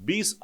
$20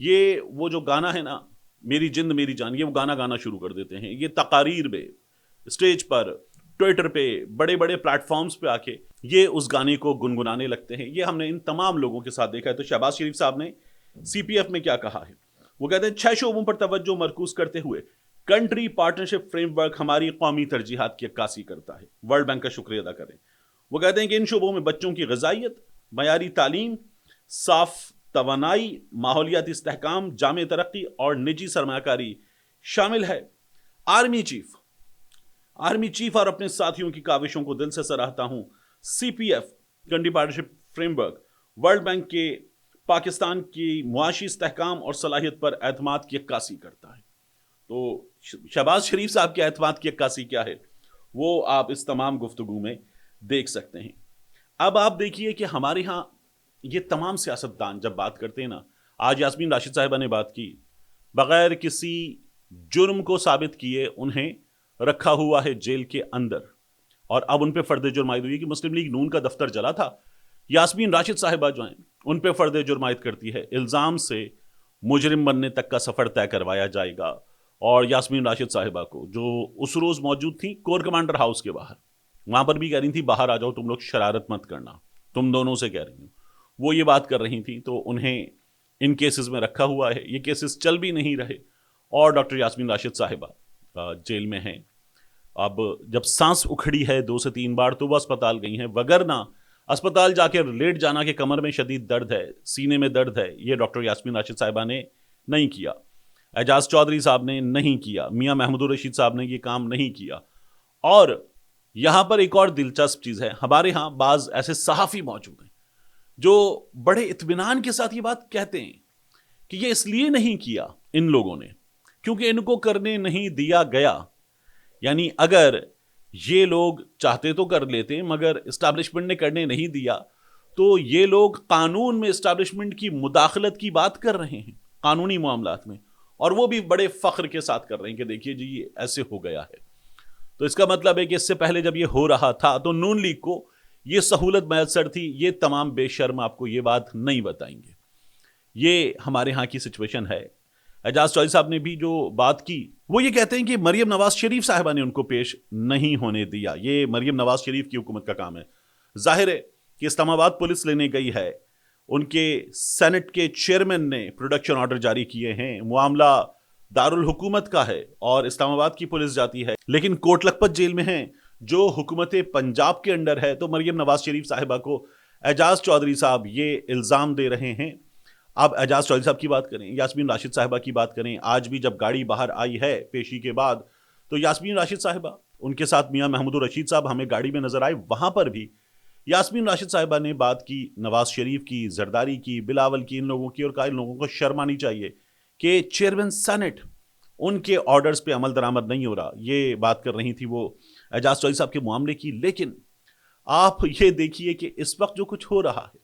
یہ وہ جو گانا ہے نا میری جند میری جان، یہ وہ گانا گانا شروع کر دیتے ہیں. یہ تقاریر میں، اسٹیج پر، ٹویٹر پہ، بڑے بڑے پلیٹ فارمز پہ آ کے یہ اس گانے کو گنگنانے لگتے ہیں. یہ ہم نے ان تمام لوگوں کے ساتھ دیکھا ہے. تو شہباز شریف صاحب نے سی پی ایف میں کیا کہا ہے؟ وہ کہتے ہیں 6 شعبوں پر توجہ مرکوز کرتے ہوئے کنٹری پارٹنرشپ فریم ورک ہماری قومی ترجیحات کی عکاسی کرتا ہے. ورلڈ بینک کا شکریہ ادا کریں. وہ کہتے ہیں کہ ان شعبوں میں بچوں کی غذائیت، معیاری تعلیم، صاف توانائی، ماحولیاتی استحکام، جامع ترقی اور نجی سرمایہ کاری شامل ہے. آرمی چیف اور اپنے ساتھیوں کی کاوشوں کو دل سے سراہتا ہوں. C P F country partnership framework world bank کے پاکستان کی معاشی استحکام اور صلاحیت پر اعتماد کی عکاسی کرتا ہے. تو شہباز شریف صاحب کے اعتماد کی عکاسی کیا ہے وہ آپ اس تمام گفتگو میں دیکھ سکتے ہیں. اب آپ دیکھیے کہ ہمارے ہاں یہ تمام سیاستدان جب بات کرتے ہیں نا، آج یاسمین راشد صاحبہ نے بات کی، بغیر کسی جرم کو ثابت کیے انہیں رکھا ہوا ہے جیل کے اندر، اور اب ان پہ فرد جرم عائد ہوئی کہ مسلم لیگ نون کا دفتر جلا تھا. یاسمین راشد صاحبہ جو ہیں ان پہ فرد جرم عائد کرتی ہے، الزام سے مجرم بننے تک کا سفر طے کروایا جائے گا. اور یاسمین راشد صاحبہ کو جو اس روز موجود تھی کور کمانڈر ہاؤس کے باہر، وہاں پر بھی کہہ رہی تھی باہر آ جاؤ تم لوگ، شرارت مت کرنا، تم دونوں سے کہہ رہی ہوں، وہ یہ بات کر رہی تھی. تو انہیں ان کیسز میں رکھا ہوا ہے. یہ کیسز چل بھی نہیں رہے اور ڈاکٹر یاسمین راشد صاحبہ جیل میں ہیں. اب جب سانس اکھڑی ہے 2 سے 3 بار تو وہ اسپتال گئی ہیں، وگرنہ اسپتال جا کے لیٹ جانا کہ کمر میں شدید درد ہے، سینے میں درد ہے، یہ ڈاکٹر یاسمین راشد صاحبہ نے نہیں کیا. اعجاز چودھری صاحب نے نہیں کیا، میاں محمود الرشید صاحب نے یہ کام نہیں کیا. اور یہاں پر ایک اور دلچسپ چیز ہے، ہمارے ہاں بعض ایسے صحافی موجود ہیں جو بڑے اطمینان کے ساتھ یہ بات کہتے ہیں کہ یہ اس لیے نہیں کیا ان لوگوں نے کیونکہ ان کو کرنے نہیں دیا گیا. یعنی اگر یہ لوگ چاہتے تو کر لیتے مگر اسٹیبلشمنٹ نے کرنے نہیں دیا، تو یہ لوگ قانون میں اسٹیبلشمنٹ کی مداخلت کی بات کر رہے ہیں قانونی معاملات میں، اور وہ بھی بڑے فخر کے ساتھ کر رہے ہیں کہ دیکھیے جی یہ ایسے ہو گیا ہے. تو اس کا مطلب ہے کہ اس سے پہلے جب یہ ہو رہا تھا تو نون لیگ کو یہ سہولت میسر تھی. یہ تمام بے شرم آپ کو یہ بات نہیں بتائیں گے. یہ ہمارے ہاں کی سچویشن ہے. اعجاز چودھری صاحب نے بھی جو بات کی وہ یہ کہتے ہیں کہ مریم نواز شریف صاحبہ نے ان کو پیش نہیں ہونے دیا. یہ مریم نواز شریف کی حکومت کا کام ہے. ظاہر ہے کہ اسلام آباد پولیس لینے گئی ہے، ان کے سینٹ کے چیئرمین نے پروڈکشن آرڈر جاری کیے ہیں، معاملہ دارالحکومت کا ہے اور اسلام آباد کی پولیس جاتی ہے، لیکن کوٹ لکھپت جیل میں ہیں جو حکومت پنجاب کے انڈر ہے. تو مریم نواز شریف صاحبہ کو اعجاز چودھری صاحب یہ الزام دے رہے ہیں. اب اعجاز چودھری صاحب کی بات کریں، یاسمین راشد صاحبہ کی بات کریں. آج بھی جب گاڑی باہر آئی ہے پیشی کے بعد تو یاسمین راشد صاحبہ ان کے ساتھ میاں محمود الرشید صاحب ہمیں گاڑی میں نظر آئے، وہاں پر بھی یاسمین راشد صاحبہ نے بات کی نواز شریف کی، زرداری کی، بلاول کی، ان لوگوں کی، اور کہا ان لوگوں کو شرم آنی چاہیے کہ چیئرمین سینٹ ان کے آرڈرز پہ عمل درآمد نہیں ہو رہا. یہ بات کر رہی تھی وہ اعجاز چودھری صاحب کے معاملے کی. لیکن آپ یہ دیکھیے کہ اس وقت جو کچھ ہو رہا ہے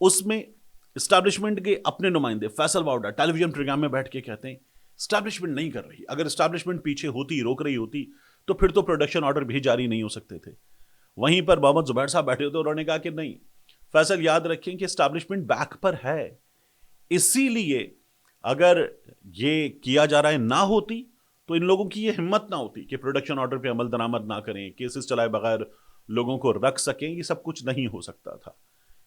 اس میں اسٹیبلشمنٹ کے اپنے نمائندے فیصل واؤڈا ٹیلی ویژن پروگرام میں بیٹھ کے کہتے ہیں اسٹیبلشمنٹ نہیں کر رہی. اگر اسٹیبلشمنٹ پیچھے ہوتی، روک رہی ہوتی تو پھر تو پروڈکشن آرڈر بھی جاری نہیں ہو سکتے تھے. وہیں پر محمد زبیر صاحب بیٹھے ہوتے، انہوں نے کہا کہ نہیں فیصل یاد رکھیں کہ اسٹیبلشمنٹ بیک پر ہے، اسی لیے اگر یہ کیا جا رہا ہے نہ ہوتی تو ان لوگوں کی یہ ہمت نہ ہوتی کہ پروڈکشن آرڈر پہ عمل درآمد نہ کریں، کیسز چلائے بغیر لوگوں کو رکھ سکیں. یہ سب کچھ نہیں ہو سکتا تھا.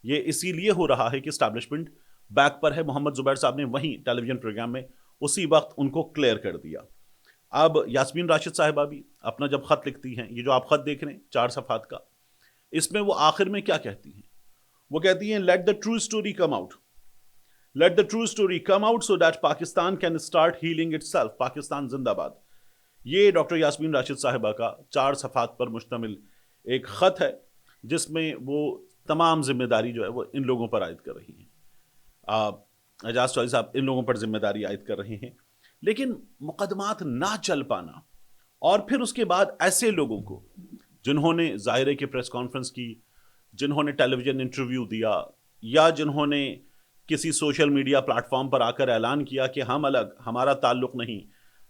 یہ اسی لیے ہو رہا ہے کہ اسٹیبلشمنٹ بیک پر ہے. محمد زبیر صاحب نے وہیں ٹیلی ویژن پروگرام میں اسی وقت ان کو کلیئر کر دیا. اب یاسمین راشد صاحبہ بھی اپنا جب خط لکھتی ہیں، یہ جو آپ خط دیکھ رہے ہیں 4 صفحات کا، اس میں وہ آخر میں کیا کہتی ہیں؟ وہ کہتی ہیں let the true story come out, let the true story come out so that Pakistan can start healing it self. Pakistan زندہ باد. یہ ڈاکٹر یاسمین راشد صاحبہ کا 4 صفحات پر مشتمل ایک خط ہے جس میں وہ تمام ذمہ داری جو ہے وہ ان لوگوں پر عائد کر رہی ہیں. اعجاز چودھری صاحب ان لوگوں پر ذمہ داری عائد کر رہے ہیں. لیکن مقدمات نہ چل پانا اور پھر اس کے بعد ایسے لوگوں کو جنہوں نے ظاہرے کی پریس کانفرنس کی، جنہوں نے ٹیلی ویژن انٹرویو دیا، یا جنہوں نے کسی سوشل میڈیا پلیٹ فارم پر آ کر اعلان کیا کہ ہم الگ، ہمارا تعلق نہیں،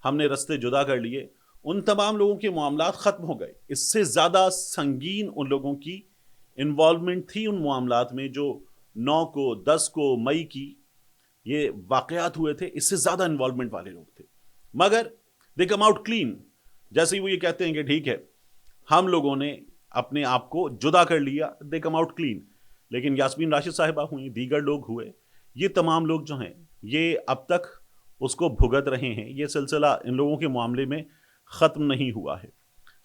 ہم نے رستے جدا کر لیے، ان تمام لوگوں کے معاملات ختم ہو گئے. اس سے زیادہ سنگین ان لوگوں کی انوالومنٹ تھی ان معاملات میں جو 9 کو 10 کو مئی کی یہ واقعات ہوئے تھے اس سے زیادہ انوالومنٹ والے لوگ تھے، مگر دے کم آؤٹ کلین. جیسے ہی وہ یہ کہتے ہیں کہ ٹھیک ہے ہم لوگوں نے اپنے آپ کو جدا کر لیا، دے کم آؤٹ کلین. لیکن یاسمین راشد صاحبہ ہوئیں، دیگر لوگ ہوئے، یہ تمام لوگ جو ہیں یہ اب تک اس کو بھگت رہے ہیں. یہ سلسلہ ان لوگوں کے معاملے میں ختم نہیں ہوا ہے.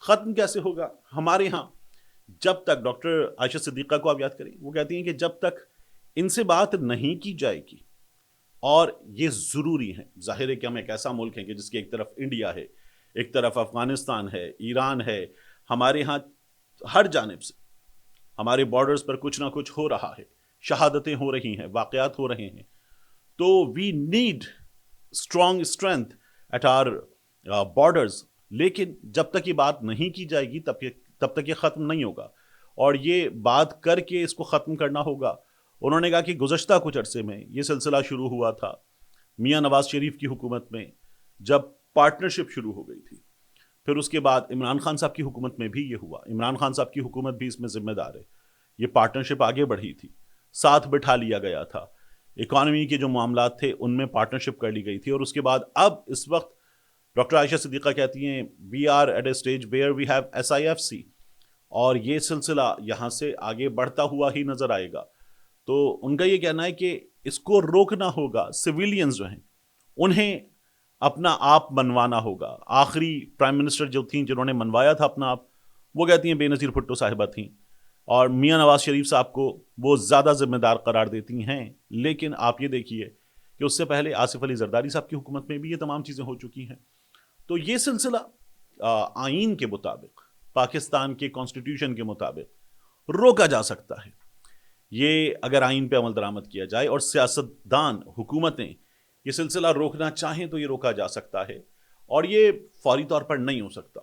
ختم کیسے ہوگا؟ ہمارے ہاں جب تک ڈاکٹر عائشہ صدیقہ کو آپ یاد کریں، وہ کہتی ہیں کہ جب تک ان سے بات نہیں کی جائے گی، اور یہ ضروری ہے. ظاہر ہے کہ ہم ایک ایسا ملک ہے کہ جس کی ایک طرف انڈیا ہے، ایک طرف افغانستان ہے، ایران ہے، ہمارے ہاں ہر جانب سے ہمارے بارڈرز پر کچھ نہ کچھ ہو رہا ہے، شہادتیں ہو رہی ہیں، واقعات ہو رہے ہیں. تو we need strong strength at our borders. لیکن جب تک یہ بات نہیں کی جائے گی تب تک یہ ختم نہیں ہوگا، اور یہ بات کر کے اس کو ختم کرنا ہوگا. انہوں نے کہا کہ گزشتہ کچھ عرصے میں یہ سلسلہ شروع ہوا تھا میاں نواز شریف کی حکومت میں، جب پارٹنرشپ شروع ہو گئی تھی. پھر اس کے بعد عمران خان صاحب کی حکومت میں بھی یہ ہوا. عمران خان صاحب کی حکومت بھی اس میں ذمہ دار ہے. یہ پارٹنرشپ آگے بڑھی تھی، ساتھ بٹھا لیا گیا تھا، اکانومی کے جو معاملات تھے ان میں پارٹنرشپ کر لی گئی تھی. اور اس کے بعد اب اس وقت ڈاکٹر عائشہ صدیقہ کہتی ہیں we are at a stage where we have SIFC، اور یہ سلسلہ یہاں سے آگے بڑھتا ہوا ہی نظر آئے گا. تو ان کا یہ کہنا ہے کہ اس کو روکنا ہوگا. سویلینز جو ہیں انہیں اپنا آپ منوانا ہوگا. آخری پرائم منسٹر جو تھیں جنہوں نے منوایا تھا اپنا آپ، وہ کہتی ہیں بے نظیر بھٹو صاحبہ تھیں، اور میاں نواز شریف صاحب کو وہ زیادہ ذمہ دار قرار دیتی ہیں. لیکن آپ یہ دیکھیے کہ اس سے پہلے آصف علی زرداری صاحب کی حکومت میں بھی یہ تمام چیزیں ہو چکی ہیں. تو یہ سلسلہ آئین کے مطابق، پاکستان کے کانسٹیٹیوشن کے مطابق روکا جا سکتا ہے. یہ اگر آئین پہ عمل درآمد کیا جائے اور سیاستدان، حکومتیں یہ سلسلہ روکنا چاہیں تو یہ روکا جا سکتا ہے. اور یہ فوری طور پر نہیں ہو سکتا.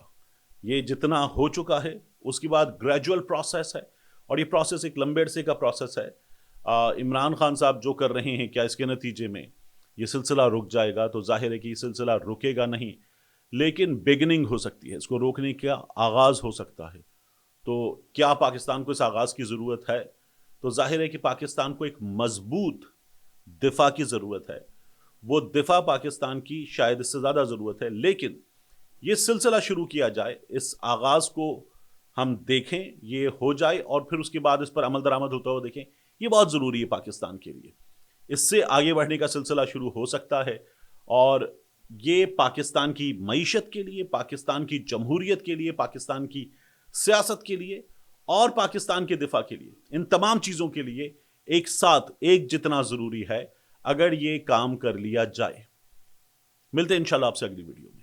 یہ جتنا ہو چکا ہے اس کے بعد گریجول پروسیس ہے، اور یہ پروسیس ایک لمبے عرصے کا پروسیس ہے. عمران خان صاحب جو کر رہے ہیں، کیا اس کے نتیجے میں یہ سلسلہ رک جائے گا؟ تو ظاہر ہے کہ یہ سلسلہ رکے گا نہیں، لیکن بگننگ ہو سکتی ہے، اس کو روکنے کا آغاز ہو سکتا ہے. تو کیا پاکستان کو اس آغاز کی ضرورت ہے؟ تو ظاہر ہے کہ پاکستان کو ایک مضبوط دفاع کی ضرورت ہے. وہ دفاع پاکستان کی شاید اس سے زیادہ ضرورت ہے. لیکن یہ سلسلہ شروع کیا جائے، اس آغاز کو ہم دیکھیں، یہ ہو جائے، اور پھر اس کے بعد اس پر عمل درآمد ہوتا ہوا دیکھیں. یہ بہت ضروری ہے پاکستان کے لیے. اس سے آگے بڑھنے کا سلسلہ شروع ہو سکتا ہے، اور یہ پاکستان کی معیشت کے لیے، پاکستان کی جمہوریت کے لیے، پاکستان کی سیاست کے لیے، اور پاکستان کے دفاع کے لیے، ان تمام چیزوں کے لیے ایک ساتھ ایک جتنا ضروری ہے اگر یہ کام کر لیا جائے. ملتے ہیں انشاءاللہ آپ سے اگلی ویڈیو میں.